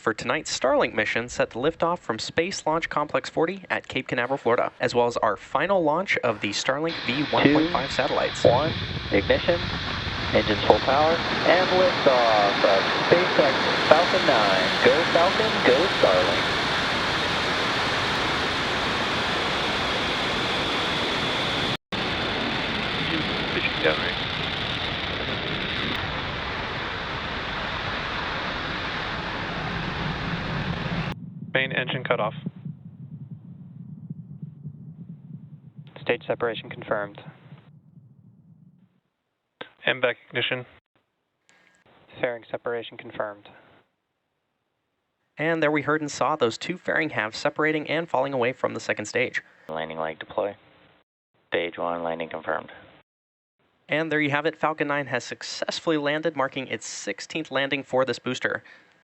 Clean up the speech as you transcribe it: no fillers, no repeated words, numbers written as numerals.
For tonight's Starlink mission set to liftoff from Space Launch Complex 40 at Cape Canaveral, Florida, as well as our final launch of the Starlink v1.5 satellites. 1, ignition, engines full power, and liftoff of SpaceX Falcon 9. Go Falcon, go Starlink. Fishing down, right? Main engine cut off. Stage separation confirmed. MVAC ignition. Fairing separation confirmed. And there we heard and saw those two fairing halves separating and falling away from the second stage. Landing leg deploy. Stage 1 landing confirmed. And there you have it, Falcon 9 has successfully landed, marking its 16th landing for this booster.